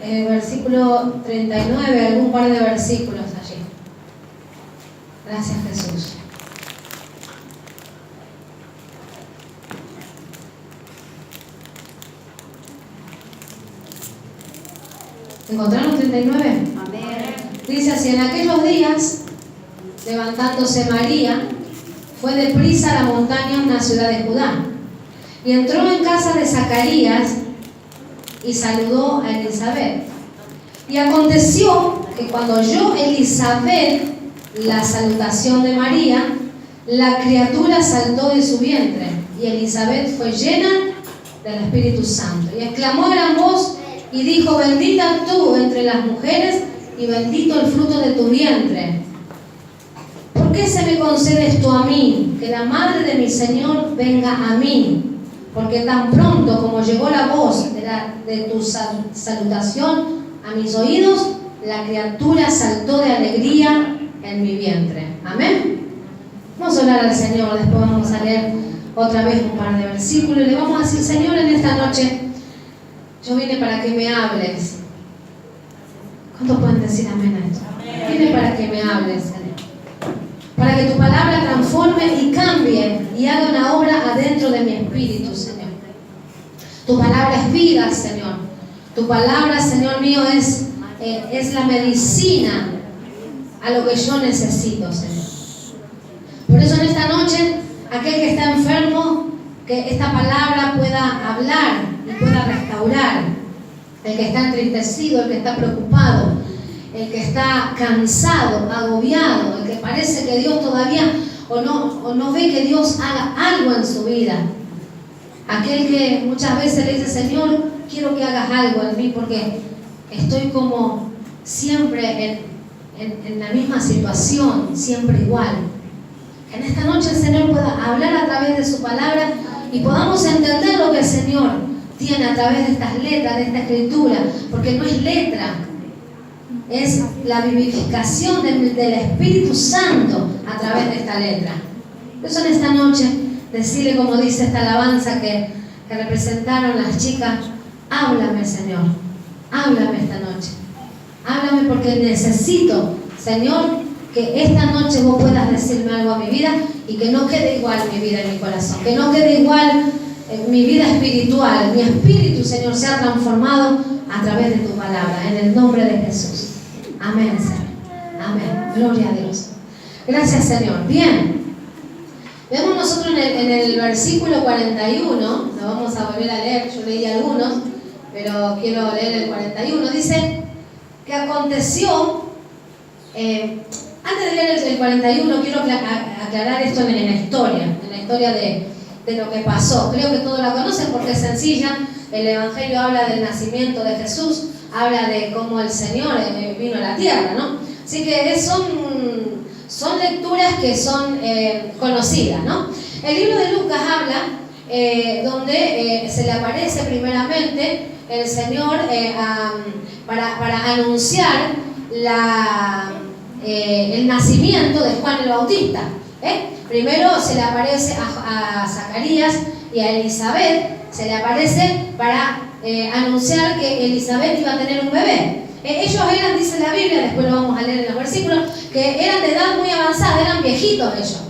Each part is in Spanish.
versículo 39, algún par de versículos allí. Gracias, Jesús. ¿Encontraron 39? Amén. Dice así: en aquellos días, levantándose María, fue deprisa a la montaña, una ciudad de Judá, y entró en casa de Zacarías y saludó a Elizabeth. Y aconteció que cuando oyó Elizabeth la salutación de María, la criatura saltó de su vientre, y Elizabeth fue llena del Espíritu Santo, y exclamó a gran voz y dijo: bendita tú entre las mujeres, y bendito el fruto de tu vientre. ¿Por qué se me concede esto a mí, que la madre de mi Señor venga a mí? Porque tan pronto como llegó la voz de tu salutación a mis oídos, la criatura saltó de alegría en mi vientre. Amén. Vamos a orar al Señor, después vamos a leer otra vez un par de versículos y le vamos a decir: Señor, en esta noche yo vine para que me hables. ¿Cuántos pueden decir amén a esto? Vine para que me hables, Señor. Para que tu palabra transforme y cambie y haga una obra adentro de mi espíritu, Señor. Tu palabra es vida, Señor. Tu palabra, Señor mío, es la medicina a lo que yo necesito, Señor. Por eso en esta noche, aquel que está enfermo, que esta palabra pueda hablar y pueda restaurar. El que está entristecido, el que está preocupado, el que está cansado, agobiado, el que parece que Dios todavía o no ve que Dios haga algo en su vida. Aquel que muchas veces le dice: Señor, quiero que hagas algo en mí porque estoy como siempre en la misma situación, siempre igual. Que en esta noche el Señor pueda hablar a través de su palabra y podamos entender lo que el Señor tiene a través de estas letras, de esta escritura, porque no es letra, es la vivificación del Espíritu Santo a través de esta letra. Por eso en esta noche, decirle, como dice esta alabanza que representaron las chicas: háblame, Señor, háblame esta noche, háblame porque necesito, Señor, que esta noche vos puedas decirme algo a mi vida y que no quede igual mi vida en mi corazón, que no quede igual mi vida espiritual, mi espíritu, Señor, sea transformado a través de tu palabra, en el nombre de Jesús. Amén, Señor. Amén. Gloria a Dios. Gracias, Señor. Bien. Vemos nosotros en el versículo 41, lo vamos a volver a leer, yo leí algunos, pero quiero leer el 41. Dice que aconteció, antes de leer el 41, quiero aclarar esto en la historia de lo que pasó. Creo que todos la conocen porque es sencilla. El Evangelio habla del nacimiento de Jesús, habla de cómo el Señor vino a la tierra, ¿no? Así que son lecturas que son conocidas, ¿no? El libro de Lucas habla donde se le aparece primeramente el Señor para anunciar el nacimiento de Juan el Bautista. Primero se le aparece a Zacarías y a Elizabeth, se le aparece para anunciar que Elizabeth iba a tener un bebé. Ellos eran, dice la Biblia, después lo vamos a leer en los versículos, que eran de edad muy avanzada, eran viejitos ellos.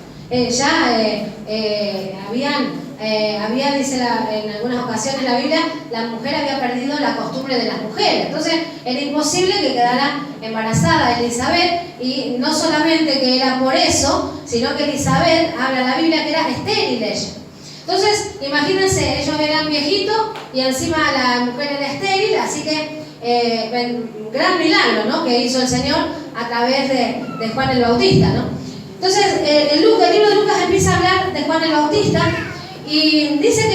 Había, dice en algunas ocasiones la Biblia, la mujer había perdido la costumbre de las mujeres. Entonces era imposible que quedara embarazada Elizabeth, y no solamente que era por eso, sino que Elizabeth, habla la Biblia, que era estéril ella. Entonces, imagínense, ellos eran viejitos y encima la mujer era estéril, así que gran milagro, ¿no?, que hizo el Señor a través de Juan el Bautista, ¿no? Entonces, el libro de Lucas empieza a hablar de Juan el Bautista y dice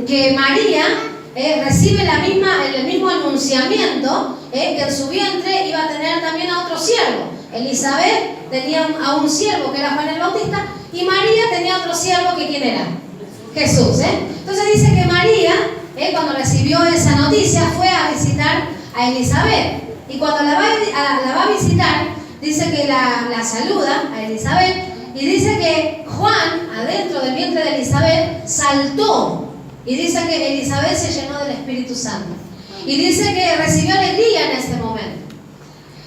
que María recibe el mismo anunciamiento, que en su vientre iba a tener también a otro siervo. Elizabeth tenía a un siervo que era Juan el Bautista y María tenía otro siervo que ¿quién era? Jesús. Entonces dice que María, cuando recibió esa noticia, fue a visitar a Elizabeth, y cuando la va a visitar, dice que la saluda a Elizabeth y dice que Juan, adentro del vientre de Elizabeth, saltó, y dice que Elizabeth se llenó del Espíritu Santo. y dice que recibió alegría en ese momento.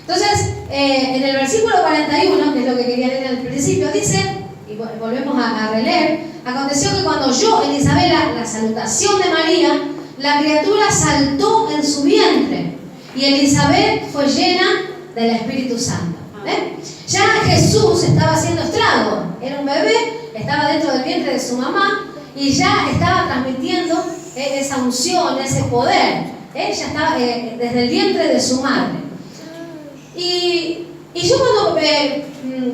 Entonces, en el versículo 41, que es lo que quería leer al principio, dice, y volvemos a releer, aconteció que cuando oyó Elizabeth la salutación de María, la criatura saltó en su vientre y Elizabeth fue llena del Espíritu Santo. Ya Jesús estaba haciendo estrago, era un bebé, estaba dentro del vientre de su mamá y ya estaba transmitiendo esa unción, ese poder. Ya estaba desde el vientre de su madre. Y yo cuando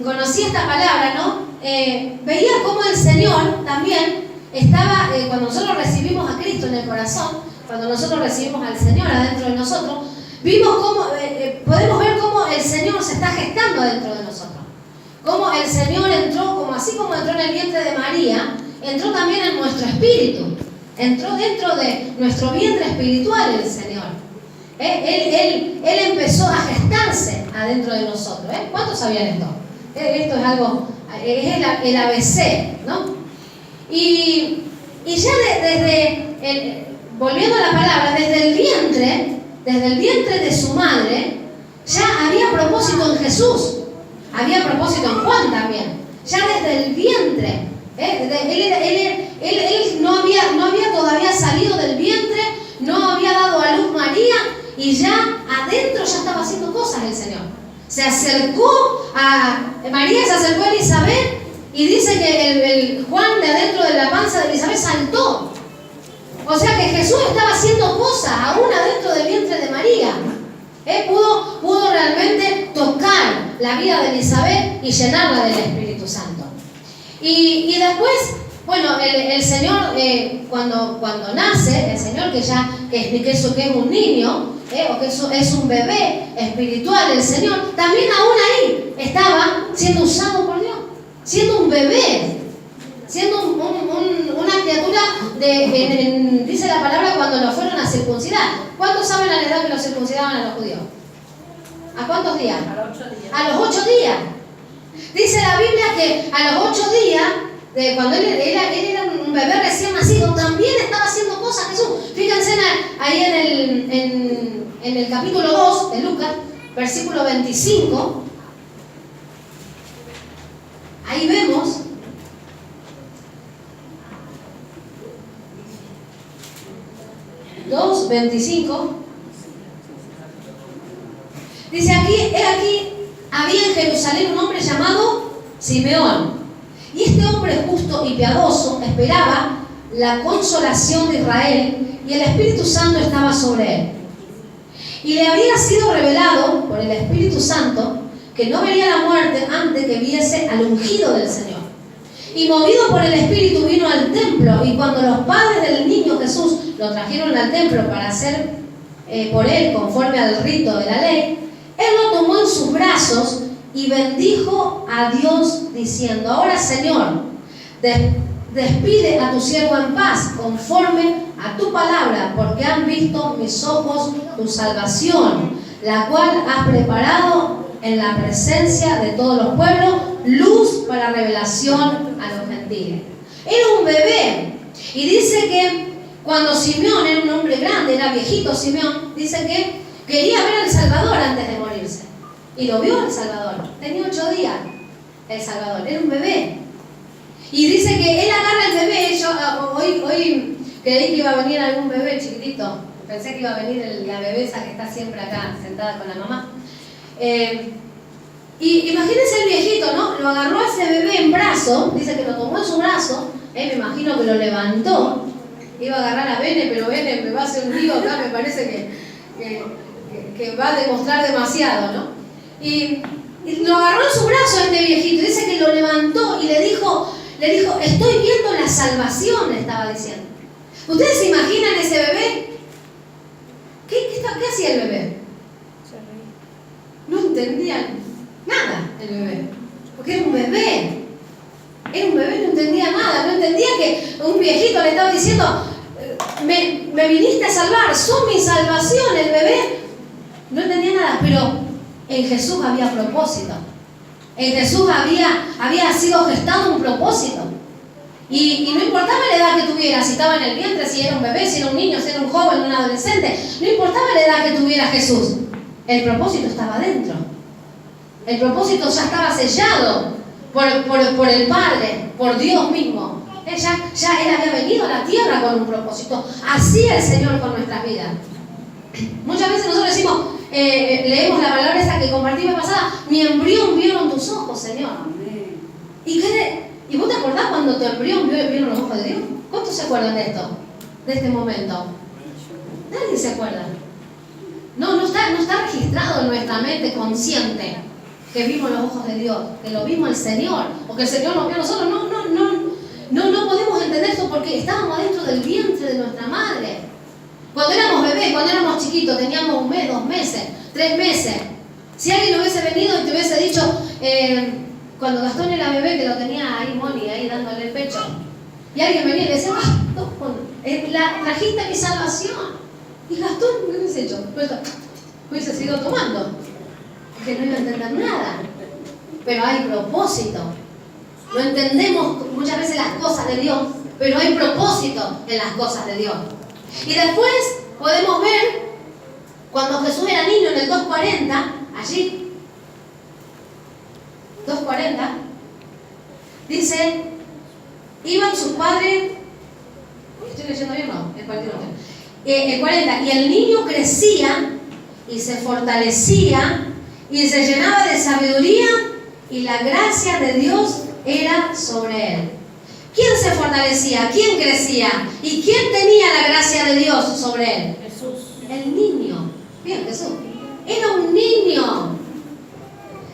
conocí esta palabra, ¿no? Veía cómo el Señor también estaba, cuando nosotros recibimos a Cristo en el corazón, cuando nosotros recibimos al Señor adentro de nosotros, vimos cómo, podemos ver cómo el Señor se está gestando dentro de nosotros. Cómo el Señor entró, como así como entró en el vientre de María, entró también en nuestro espíritu. Entró dentro de nuestro vientre espiritual el Señor. Él empezó a gestarse adentro de nosotros. ¿Cuántos sabían esto? Esto es algo, es el ABC, ¿no? Y ya volviendo a la palabra, desde el vientre de su madre, ya había propósito en Jesús. Había propósito en Juan también. Ya desde el vientre. Él no había todavía salido del vientre, no había dado a luz María y ya adentro ya estaba haciendo cosas el Señor. María se acercó a Elizabeth y dice que el Juan de adentro de la panza de Elizabeth saltó. O sea que Jesús estaba haciendo cosas aún adentro del vientre de María. Pudo realmente tocar la vida de Elizabeth y llenarla del Espíritu Santo. Y después, bueno, el Señor cuando nace, el Señor que expliqué eso, que es un niño, o que eso es un bebé espiritual, el Señor, también aún ahí estaba siendo usado por Dios, siendo un bebé, siendo una criatura, dice la palabra, cuando lo fueron a circuncidar. ¿Cuántos saben a la edad que lo circuncidaban a los judíos? ¿A cuántos días? A los 8 días. A los 8 días. Dice la Biblia que a los 8 días, cuando él era un bebé recién nacido, también estaba haciendo cosas Jesús. Fíjense ahí en el capítulo 2 de Lucas, versículo 25. Ahí vemos Lucas 2:25. Dice aquí había en Jerusalén un hombre llamado Simeón. Y este hombre justo y piadoso esperaba la consolación de Israel y el Espíritu Santo estaba sobre él. Y le había sido revelado por el Espíritu Santo que no vería la muerte antes que viese al ungido del Señor. Y movido por el Espíritu vino al templo, y cuando los padres del niño Jesús lo trajeron al templo para hacer por él conforme al rito de la ley, él lo tomó en sus brazos y bendijo a Dios diciendo: ahora, Señor, despide a tu siervo en paz conforme a tu palabra, porque han visto mis ojos tu salvación, la cual has preparado en la presencia de todos los pueblos, luz para revelación a los gentiles. Era un bebé, y dice que cuando Simeón era un hombre grande, era viejito Simeón, dice que quería ver al Salvador antes de morirse. Y lo vio el Salvador. Tenía 8 días el Salvador. Era un bebé. Y dice que él agarra el bebé. Yo hoy creí que iba a venir algún bebé chiquitito. Pensé que iba a venir la bebesa que está siempre acá sentada con la mamá. Y imagínense el viejito, ¿no? Lo agarró a ese bebé en brazo. Dice que lo tomó en su brazo. Me imagino que lo levantó. Iba a agarrar a Bene, pero Bene me va a hacer un lío acá. Me parece que va a demostrar demasiado, ¿no? Y lo agarró en su brazo a este viejito. Dice que lo levantó y le dijo, estoy viendo la salvación, le estaba diciendo. ¿Ustedes se imaginan ese bebé? ¿Qué hacía el bebé? No entendían nada el bebé, porque era un bebé. Era un bebé, no entendía nada. No entendía que un viejito le estaba diciendo: me viniste a salvar, sos mi salvación. El bebé no entendía nada, pero en Jesús había propósito. En Jesús había sido gestado un propósito. Y no importaba la edad que tuviera, si estaba en el vientre, si era un bebé, si era un niño, si era un joven, un adolescente, no importaba la edad que tuviera Jesús. El propósito estaba dentro. El propósito ya estaba sellado por el Padre, por Dios mismo. Él había venido a la tierra con un propósito. Así el Señor con nuestras vidas. Muchas veces nosotros decimos, leemos la palabra esa que compartí la pasada, mi embrión vieron tus ojos, Señor. ¿Y vos te acordás cuando tu embrión vieron los ojos de Dios? ¿Cuántos se acuerdan de esto? De este momento. Nadie se acuerda. No está registrado en nuestra mente consciente que vimos los ojos de Dios, que lo vimos el Señor, o que el Señor nos vio a nosotros. No podemos entender esto porque estábamos dentro del vientre de nuestra madre. Cuando éramos bebés, cuando éramos chiquitos, teníamos 1 mes, 2 meses, 3 meses. Si alguien hubiese venido y te hubiese dicho, cuando Gastón era bebé, que lo tenía ahí Moni, ahí dándole el pecho, y alguien venía y le decía, trajiste mi salvación. Y Gastón, ¿qué hubiese hecho? Hubiese seguido tomando, porque no iba a entender nada. Pero hay propósito. No entendemos muchas veces las cosas de Dios, pero hay propósito en las cosas de Dios. Y después podemos ver, cuando Jesús era niño en el 240, allí, 240, dice, iban sus padres, ¿estoy leyendo bien? No, el 40, y el niño crecía y se fortalecía y se llenaba de sabiduría y la gracia de Dios era sobre él. ¿Quién se fortalecía? ¿Quién crecía? ¿Y quién tenía la gracia de Dios sobre él? Jesús. El niño. Bien, Jesús. Era un niño.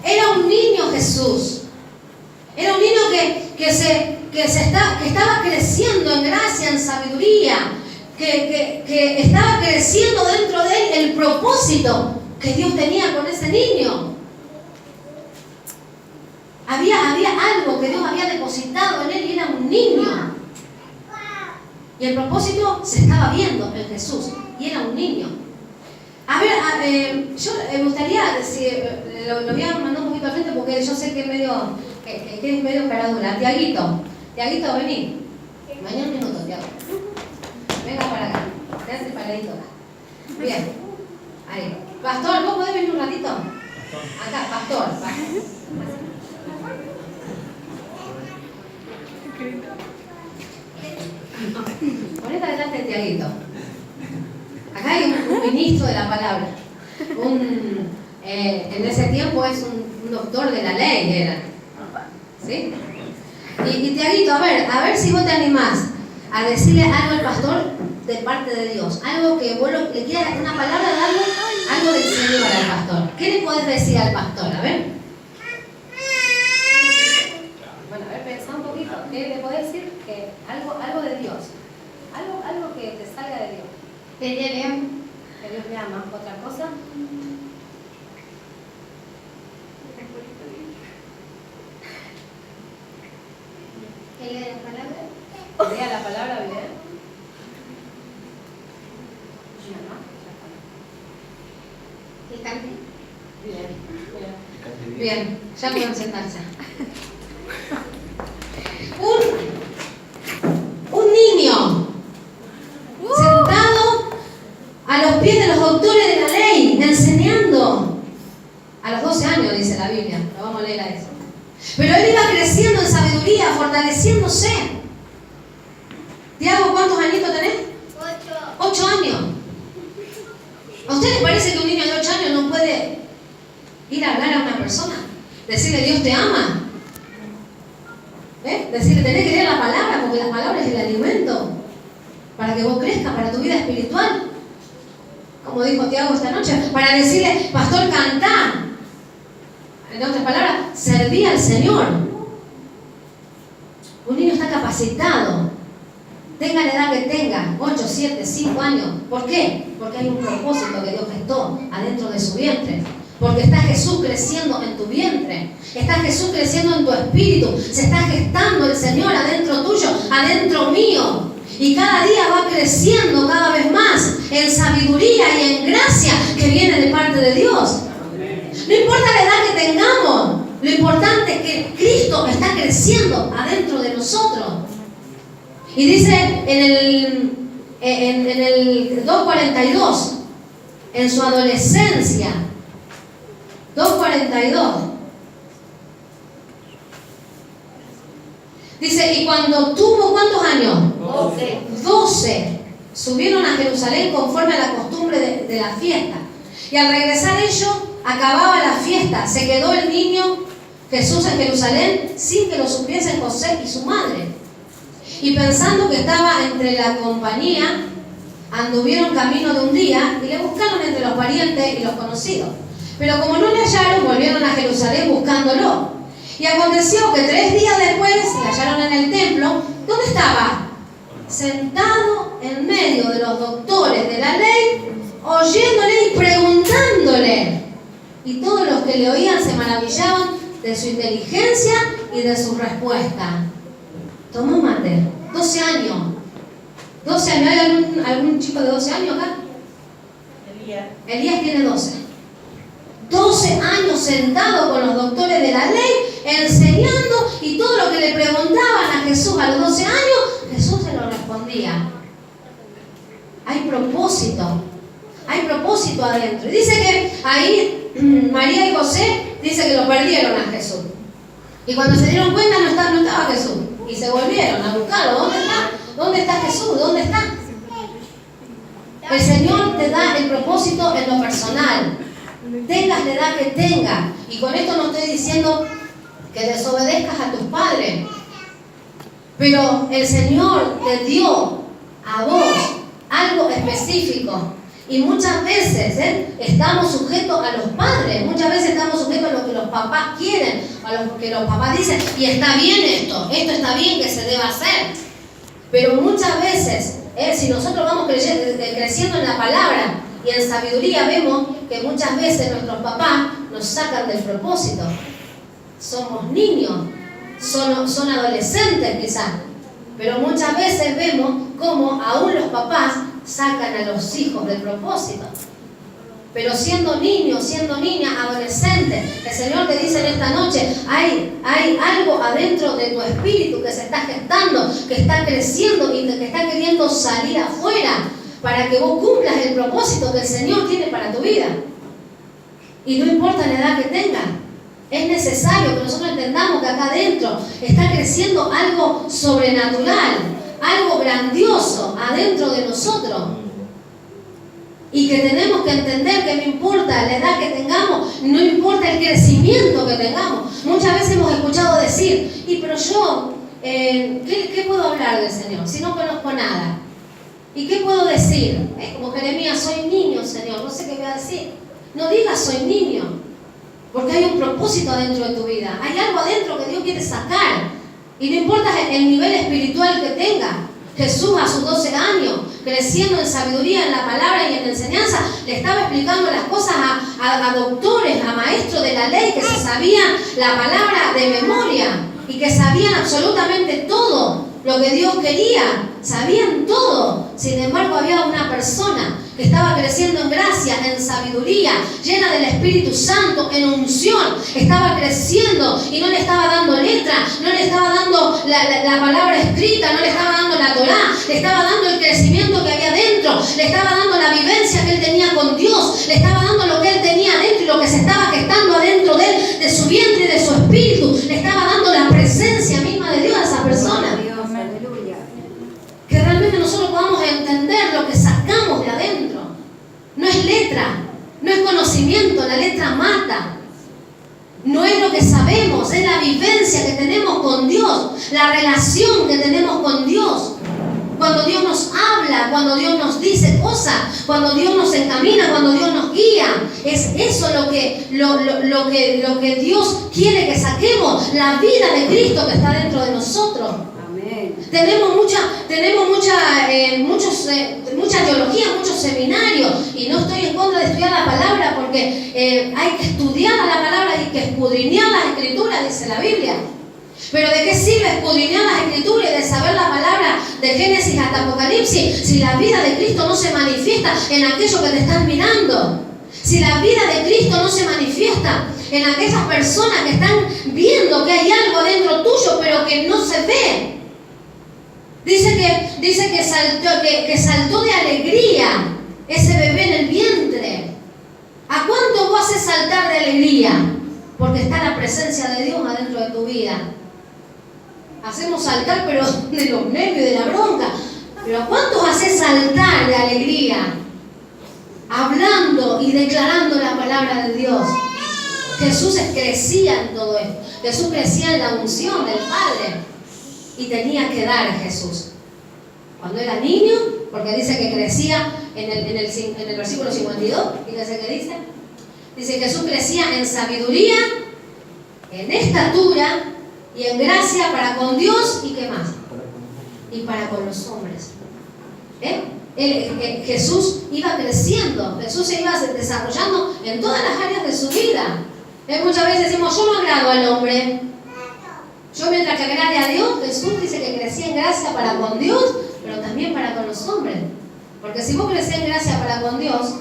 Era un niño Jesús. Era un niño que estaba creciendo en gracia, en sabiduría, que estaba creciendo dentro de él el propósito que Dios tenía con ese niño. Había algo que Dios había depositado en él y era un niño. Y el propósito se estaba viendo en Jesús y era un niño. A ver, yo me gustaría decir, lo voy a mandar un poquito al frente porque yo sé que es medio caradura. Tiaguito, vení. Vení un minuto, Tiago. Venga para acá. Quédate paradito acá. Bien. Ahí. Pastor, ¿vos podés venir un ratito? Acá, pastor. Ponete adelante el Tiaguito. Acá hay un ministro de la palabra. En ese tiempo es un doctor de la ley, era. ¿Sí? Y Tiaguito, a ver si vos te animás a decirle algo al pastor de parte de Dios. Algo que vos le quieras, una palabra de algo del Señor al pastor. ¿Qué le podés decir al pastor? A ver. Bueno, a ver, pensá un poquito. ¿Qué le podés decir? Que algo de Dios. Algo que te salga de Dios. Que Dios le ama. ¿Otra cosa? lea la palabra. Lea la palabra bien. Que cante. Bien, ya pueden sentarse. Un niño sentado a los pies de los doctores de la ley, enseñando. A los 12 años dice la Biblia, lo vamos a leer a eso. Pero él iba creciendo en sabiduría, fortaleciéndose. Tiago, ¿cuántos añitos tenés? 8 años. ¿A usted le parece que un niño de 8 años no puede ir a hablar a una persona? Decirle Dios te ama. Decirle tenés que leer la palabra, porque la palabra es el alimento para que vos crezcas, para tu vida espiritual. Como dijo Tiago esta noche, para decirle, pastor, cantá. En otras palabras, serví al Señor. Un niño está capacitado. Tenga la edad que tenga, 8, 7, 5 años. ¿Por qué? Porque hay un propósito que Dios gestó adentro de su vientre. Porque está Jesús creciendo en tu vientre. Está Jesús creciendo en tu espíritu. Se está gestando el Señor adentro tuyo, adentro mío. Y cada día va creciendo cada vez más en sabiduría y en gracia que viene de parte de Dios. No importa la edad que tengamos, lo importante es que Cristo está creciendo adentro de nosotros. Y dice en el 2:42, en su adolescencia, 2:42, dice, y cuando tuvo, ¿cuántos años? 12, subieron a Jerusalén conforme a la costumbre de la fiesta. Y al regresar ellos, acababa la fiesta. Se quedó el niño Jesús en Jerusalén sin que lo supiesen José y su madre. Y pensando que estaba entre la compañía, anduvieron camino de un día y le buscaron entre los parientes y los conocidos. Pero como no le hallaron, volvieron a Jerusalén buscándolo. Y aconteció que 3 días después le hallaron en el templo. ¿Dónde estaba? Sentado en medio de los doctores de la ley, oyéndole y preguntándole. Y todos los que le oían se maravillaban de su inteligencia y de su respuesta. Tomó mate, 12 años. 12 años, ¿hay algún chico de 12 años acá? Elías tiene 12. 12 años sentado con los doctores de la ley, enseñando, y todo lo que le preguntaban a Jesús a los 12 años, Jesús se lo respondía. Hay propósito adentro. Y dice que ahí María y José, dice que lo perdieron a Jesús. Y cuando se dieron cuenta no estaba Jesús. Y se volvieron a buscarlo. ¿Dónde está? ¿Dónde está Jesús? ¿Dónde está? El Señor te da el propósito en lo personal. Tengas la edad que tengas. Y con esto no estoy diciendo que desobedezcas a tus padres. Pero el Señor te dio a vos algo específico. Y muchas veces estamos sujetos a los padres. Muchas veces estamos sujetos a lo que los papás quieren, a lo que los papás dicen. Y está bien esto está bien que se deba hacer. Pero muchas veces, si nosotros vamos creciendo en la palabra y en sabiduría, vemos que muchas veces nuestros papás nos sacan del propósito. Somos niños, son adolescentes quizás, pero muchas veces vemos cómo aún los papás sacan a los hijos del propósito. Pero siendo niño, siendo niña, adolescente, el Señor te dice en esta noche, hay algo adentro de tu espíritu que se está gestando, que está creciendo y que está queriendo salir afuera para que vos cumplas el propósito que el Señor tiene para tu vida. Y no importa la edad que tengas, es necesario que nosotros entendamos que acá adentro está creciendo algo sobrenatural, algo grandioso adentro de nosotros. Y que tenemos que entender que no importa la edad que tengamos, no importa el crecimiento que tengamos. Muchas veces hemos escuchado decir, pero yo, ¿qué puedo hablar del Señor si no conozco nada? ¿Y qué puedo decir? Como Jeremías, soy niño, Señor, no sé qué voy a decir. No digas soy niño, porque hay un propósito adentro de tu vida. Hay algo adentro que Dios quiere sacar. Y no importa el nivel espiritual que tengas. Jesús a sus 12 años, creciendo en sabiduría, en la palabra y en la enseñanza, le estaba explicando las cosas a doctores, a maestros de la ley que se sabían la palabra de memoria y que sabían absolutamente todo lo que Dios quería, sabían todo. Sin embargo, había una persona que estaba creciendo en gracia, en sabiduría, llena del Espíritu Santo, en unción. Estaba creciendo y no le estaba dando letra, no le estaba dando la palabra escrita, no le estaba dando la Torá, le estaba dando el crecimiento que había dentro, le estaba dando la vivencia que él tenía con Dios, le estaba dando lo que él tenía adentro y lo que se estaba gestando adentro de él, de su vientre y de su espíritu. Le estaba dando la presencia misma de Dios a esa persona. Que realmente nosotros podamos entender lo que sacamos de adentro. No es letra, no es conocimiento, la letra mata. No es lo que sabemos, es la vivencia que tenemos con Dios, la relación que tenemos con Dios. Cuando Dios nos habla, cuando Dios nos dice cosas, cuando Dios nos encamina, cuando Dios nos guía. Es eso lo que Dios quiere que saquemos, la vida de Cristo que está dentro de nosotros. Tenemos mucha teología, muchos seminarios, y no estoy en contra de estudiar la palabra porque hay que estudiar la palabra, hay que escudriñar las escrituras, dice la Biblia. Pero ¿de qué sirve escudriñar las escrituras y de saber la palabra de Génesis hasta Apocalipsis si la vida de Cristo no se manifiesta en aquello que te están mirando? Si la vida de Cristo no se manifiesta en aquellas personas que están viendo que hay algo dentro tuyo pero que no se ve. Dice que saltó de alegría ese bebé en el vientre. ¿A cuánto vos haces saltar de alegría? Porque está la presencia de Dios adentro de tu vida. Hacemos saltar, pero de los nervios, de la bronca. Pero ¿a cuántos haces saltar de alegría? Hablando y declarando la palabra de Dios. Jesús crecía en todo esto. Jesús crecía en la unción del Padre. Y tenía que dar Jesús. Cuando era niño, porque dice que crecía en el versículo 52, fíjense qué dice. Dice que Jesús crecía en sabiduría, en estatura y en gracia para con Dios y ¿qué más? Y para con los hombres. Jesús iba creciendo, Jesús se iba desarrollando en todas las áreas de su vida. Muchas veces decimos, yo no agrado al hombre. Yo mientras que agrade a Dios, Jesús dice que crecía en gracia para con Dios, pero también para con los hombres. Porque si vos crecés en gracia para con Dios,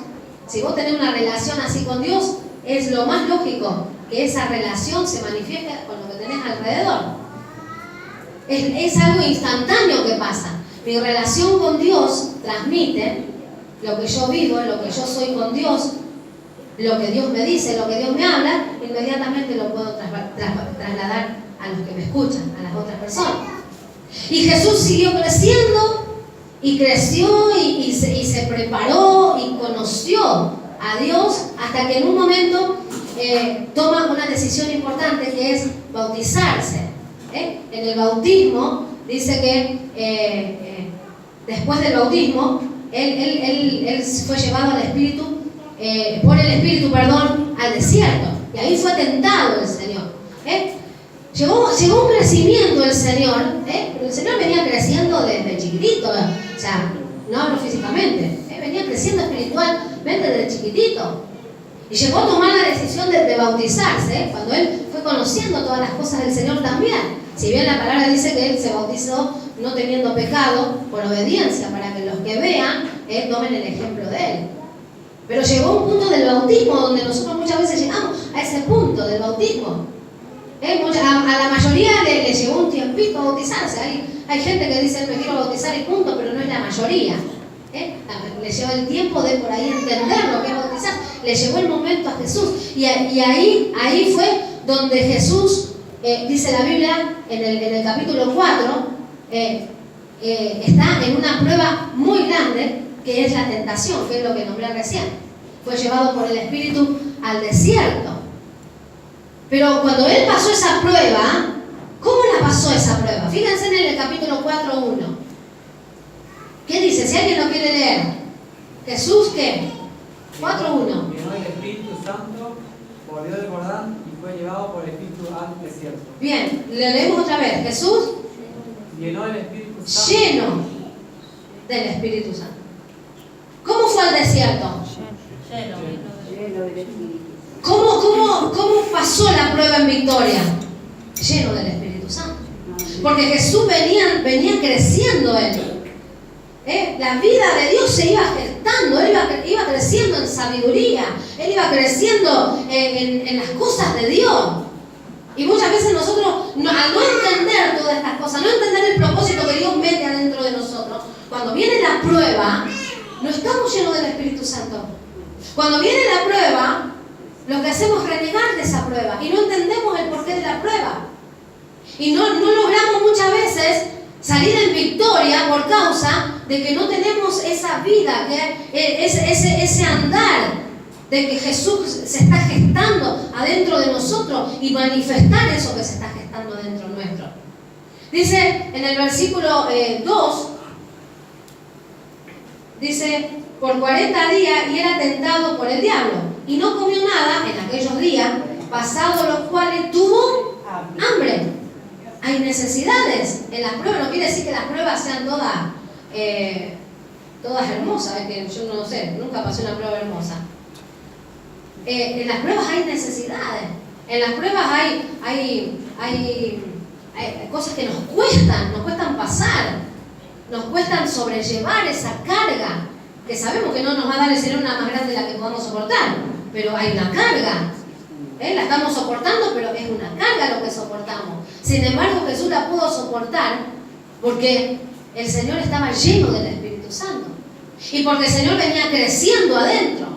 si vos tenés una relación así con Dios, es lo más lógico que esa relación se manifieste con lo que tenés alrededor. Es algo instantáneo que pasa. Mi relación con Dios transmite lo que yo vivo, lo que yo soy con Dios, lo que Dios me dice, lo que Dios me habla, inmediatamente lo puedo trasladar a los que me escuchan, a las otras personas. Y Jesús siguió creciendo y creció y se preparó y conoció a Dios hasta que en un momento toma una decisión importante que es bautizarse. En el bautismo dice que después del bautismo él fue llevado por el Espíritu al desierto, y ahí fue tentado el Señor. Llegó un crecimiento el Señor, pero el Señor venía creciendo desde chiquitito, o sea, no hablo físicamente, venía creciendo espiritualmente desde chiquitito. Y llegó a tomar la decisión de bautizarse, cuando él fue conociendo todas las cosas del Señor también. Si bien la palabra dice que él se bautizó no teniendo pecado, por obediencia, para que los que vean tomen el ejemplo de él. Pero llegó un punto del bautismo donde nosotros muchas veces llegamos a ese punto del bautismo. A la mayoría le llevó un tiempito a bautizarse. Hay gente que dice, me quiero bautizar y punto, pero no es la mayoría. Le lleva el tiempo de por ahí entender lo que es bautizar. Le llevó el momento a Jesús. Y ahí fue donde Jesús, dice la Biblia, en el capítulo 4, está en una prueba muy grande, que es la tentación, que es lo que nombré recién. Fue llevado por el Espíritu al desierto. Pero cuando él pasó esa prueba, ¿cómo la pasó esa prueba? Fíjense en el capítulo 4:1. ¿Qué dice? Si alguien lo quiere leer. Jesús, ¿qué? 4:1. Llenó el Espíritu Santo, volvió del Jordán y fue llevado por el Espíritu al desierto. Bien, le leemos otra vez. Jesús llenó el Espíritu Santo. Lleno del Espíritu Santo. ¿Cómo fue al desierto? Lleno del Espíritu. ¿Cómo pasó la prueba en victoria? Lleno del Espíritu Santo. Porque Jesús venía creciendo él. La vida de Dios se iba gestando, él iba creciendo en sabiduría, él iba creciendo en las cosas de Dios. Y muchas veces nosotros, al no entender todas estas cosas, no entender el propósito que Dios mete adentro de nosotros, cuando viene la prueba, no estamos llenos del Espíritu Santo. Cuando viene la prueba, lo que hacemos es renegar de esa prueba y no entendemos el porqué de la prueba. Y no logramos muchas veces salir en victoria por causa de que no tenemos esa vida, ese andar de que Jesús se está gestando adentro de nosotros y manifestar eso que se está gestando dentro nuestro. Dice en el versículo 2, dice, por 40 días y era tentado por el diablo y no comió nada en aquellos días, pasados los cuales tuvo hambre. Hay necesidades en las pruebas, no quiere decir que las pruebas sean todas hermosas, que yo no sé, nunca pasé una prueba hermosa. En las pruebas hay necesidades, en las pruebas hay cosas que nos cuestan pasar, nos cuestan sobrellevar esa carga, que sabemos que no nos va a dar el Señor una más grande de la que podamos soportar, pero hay una carga. La estamos soportando, pero es una carga lo que soportamos. Sin embargo, Jesús la pudo soportar porque el Señor estaba lleno del Espíritu Santo. Y porque el Señor venía creciendo adentro.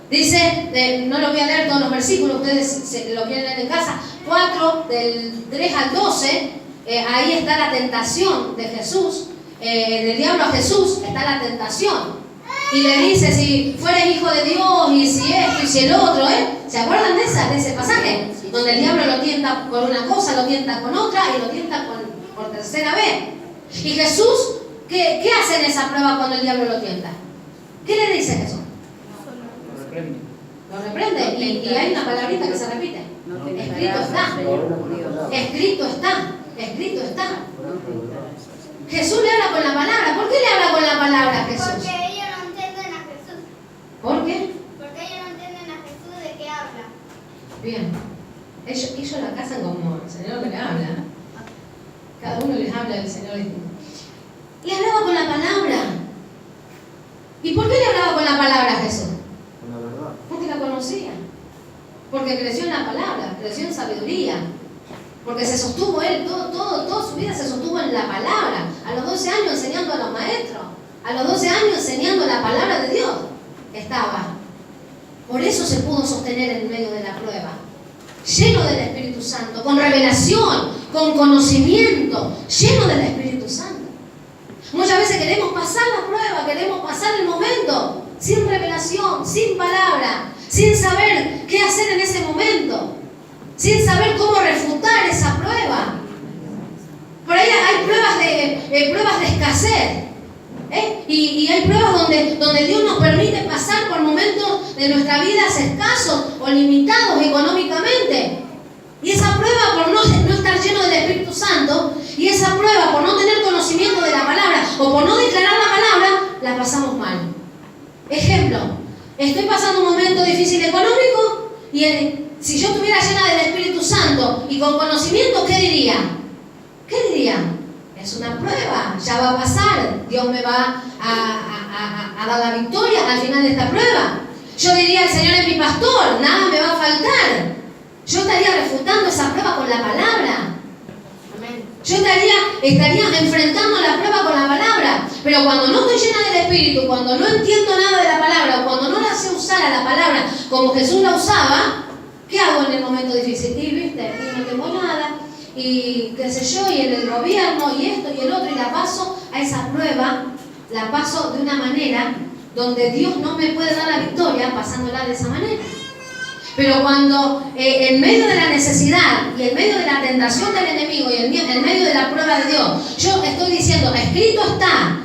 Dice, no lo voy a leer todos los versículos, ustedes lo quieren leer en casa, 4 del 3 al 12, ahí está la tentación de Jesús, del diablo a Jesús, está la tentación. Y le dice, si fueres hijo de Dios, y si esto, y si el otro, ¿se acuerdan de ese pasaje? Donde el diablo lo tienta con una cosa, lo tienta con otra, y lo tienta por tercera vez. Y Jesús, ¿qué hace en esa prueba cuando el diablo lo tienta? ¿Qué le dice Jesús? Lo reprende. Y hay una palabrita que se repite. Escrito está. Escrito está. Escrito está. Jesús le habla con la palabra. ¿Por qué le habla con la palabra a Jesús? Porque ellos no entienden a Jesús. ¿Por qué? Porque ellos no entienden a Jesús de qué habla. Bien. Ellos la casan como el Señor le habla. Cada uno les habla del Señor distinto. Le hablaba con la palabra. ¿Y por qué le hablaba con la palabra a Jesús? Porque la conocía, porque creció en la palabra, creció en sabiduría, porque se sostuvo él, toda su vida se sostuvo en la palabra. A los 12 años enseñando a los maestros, a los 12 años enseñando la palabra de Dios, estaba. Por eso se pudo sostener en medio de la prueba, lleno del Espíritu Santo, con revelación, con conocimiento, lleno del Espíritu Santo. Muchas veces queremos pasar la prueba, queremos pasar el momento, sin revelación, sin palabra, sin saber qué hacer en ese momento, sin saber cómo refutar esa prueba. Por ahí hay pruebas de escasez, y hay pruebas donde Dios nos permite pasar por momentos de nuestra vida escasos o limitados económicamente. Y esa prueba por no estar lleno del Espíritu Santo, y esa prueba por no tener conocimiento de la palabra o por no declarar la palabra, la pasamos mal. Ejemplo, estoy pasando un momento difícil económico y si yo estuviera llena del Espíritu Santo y con conocimiento, ¿qué diría? ¿Qué diría? Es una prueba, ya va a pasar, Dios me va a dar la victoria al final de esta prueba. Yo diría, el Señor es mi pastor, nada me va a faltar. Yo estaría refutando esa prueba con la palabra. Yo estaría enfrentando la prueba con la palabra. Pero cuando no estoy llena del Espíritu, cuando no entiendo nada de la palabra, o cuando no la sé usar a la palabra como Jesús la usaba, ¿qué hago en el momento difícil? Y viste, y no tengo nada, y qué sé yo, y en el gobierno, y esto y el otro, y la paso a esa prueba, la paso de una manera donde Dios no me puede dar la victoria pasándola de esa manera. Pero cuando en medio de la necesidad y en medio de la tentación del enemigo y en medio de la prueba de Dios, yo estoy diciendo, escrito está,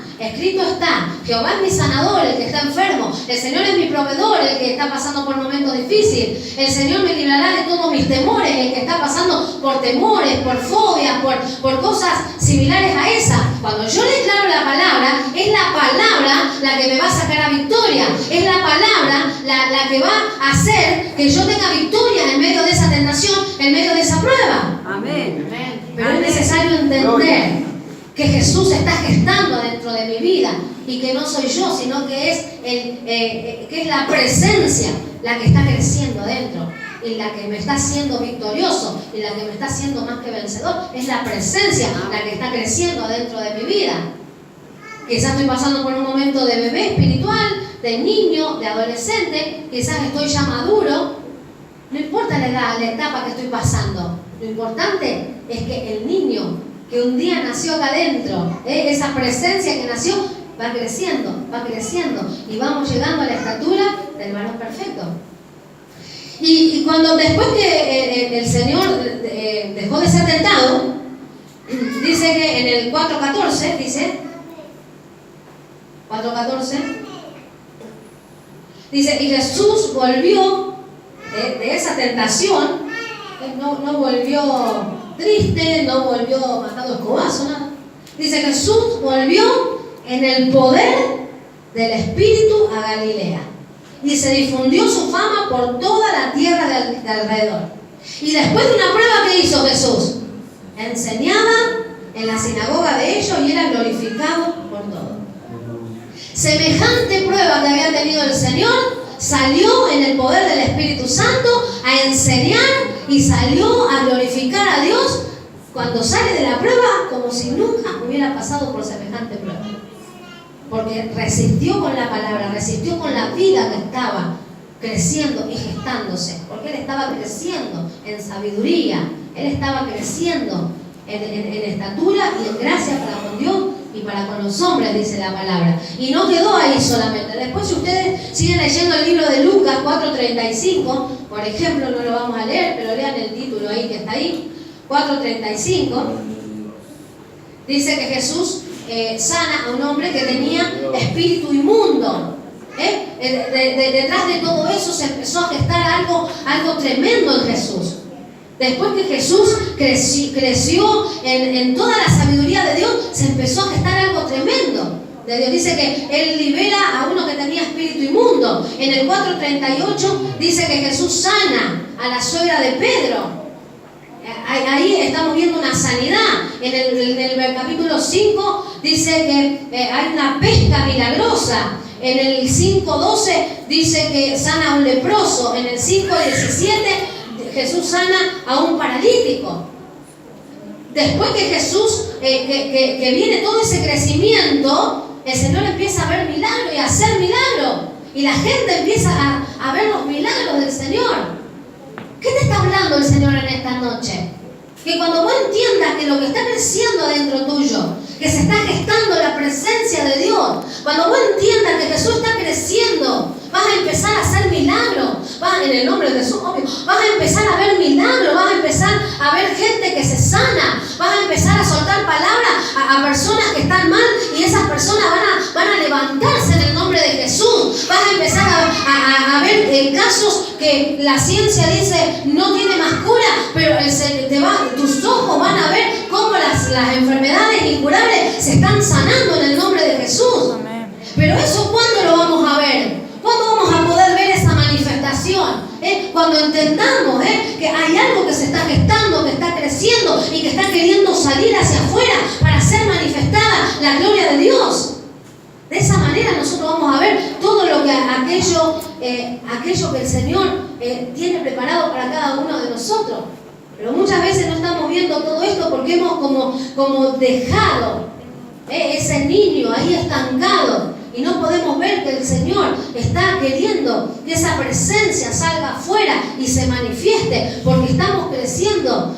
Jehová es mi sanador, el que está enfermo, el Señor es mi proveedor, el que está pasando por momentos difíciles, el Señor me librará de todos mis temores, el que está pasando por temores, por fobias, por cosas similares a esas. Cuando yo declaro la palabra, es la palabra la que me va a sacar a victoria, es la palabra la que va a hacer que yo tenga victoria en medio de esa tentación, en medio de esa prueba. Amén. Pero es necesario entender que Jesús está gestando dentro de mi vida y que no soy yo, sino que es la presencia la que está creciendo adentro y la que me está haciendo victorioso y la que me está haciendo más que vencedor. Es la presencia la que está creciendo adentro de mi vida. Quizás estoy pasando por un momento de bebé espiritual, de niño, de adolescente, quizás estoy ya maduro. No importa la edad, la etapa que estoy pasando, lo importante es que el niño que un día nació acá adentro, esa presencia que nació, va creciendo y vamos llegando a la estatura del varón perfecto. Y cuando después que el Señor dejó de ser tentado, dice que en el 4.14, dice, y Jesús volvió de esa tentación, no volvió triste, no volvió matando escobazos, nada. Dice, Jesús volvió en el poder del Espíritu a Galilea y se difundió su fama por toda la tierra de alrededor. Y después de una prueba que hizo Jesús, enseñaba en la sinagoga de ellos y era glorificado por todos. Semejante prueba que había tenido el Señor, salió en el poder del Espíritu Santo a enseñar y salió a glorificar a Dios cuando sale de la prueba, como si nunca hubiera pasado por semejante prueba. Porque resistió con la palabra, resistió con la vida que estaba creciendo y gestándose. Porque él estaba creciendo en sabiduría, él estaba creciendo en estatura y en gracia para con Dios y para con los hombres, dice la palabra. Y no quedó ahí solamente. Después, si ustedes siguen leyendo el libro de Lucas 4:35, por ejemplo, no lo vamos a leer, pero lean el título ahí que está ahí, 4:35, dice que Jesús sana a un hombre que tenía espíritu inmundo. Detrás de todo eso se empezó a gestar algo tremendo en Jesús. Después que Jesús creció en toda la sabiduría de Dios, se empezó a gestar algo tremendo de Dios. Dice que Él libera a uno que tenía espíritu inmundo. En el 4:38 dice que Jesús sana a la suegra de Pedro. Ahí estamos viendo una sanidad. En el capítulo 5 dice que hay una pesca milagrosa. En el 5:12 dice que sana a un leproso. En el 5:17 Jesús sana a un paralítico. Después que Jesús, que viene todo ese crecimiento, el Señor empieza a ver milagros y a hacer milagros. Y la gente empieza a ver los milagros del Señor. ¿Qué te está hablando el Señor en esta noche? Que cuando vos entiendas que lo que está creciendo adentro tuyo, que se está gestando la presencia de Dios, cuando vos entiendas que Jesús está creciendo, vas a empezar a hacer milagros, en el nombre de Jesús, obvio, vas a empezar a ver milagros, vas a empezar a ver gente que se sana, vas a empezar a soltar palabras a personas que están mal y esas personas van a levantarse en el nombre de Jesús. Vas a empezar a ver casos que la ciencia dice no tiene más cura, pero tus ojos van a ver cómo las enfermedades incurables se están sanando en el nombre de Jesús. Pero eso, ¿cuándo lo vamos a ver? ¿Cuándo vamos a poder ver esa manifestación? Cuando entendamos que hay algo que se está gestando, que está creciendo y que está queriendo salir hacia afuera para ser manifestada la gloria de Dios. De esa manera nosotros vamos a ver todo lo que aquello que el Señor tiene preparado para cada uno de nosotros. Pero muchas veces no estamos viendo todo esto porque hemos como dejado ese niño ahí estancado. Y no podemos ver que el Señor está queriendo que esa presencia salga afuera y se manifieste, porque estamos creciendo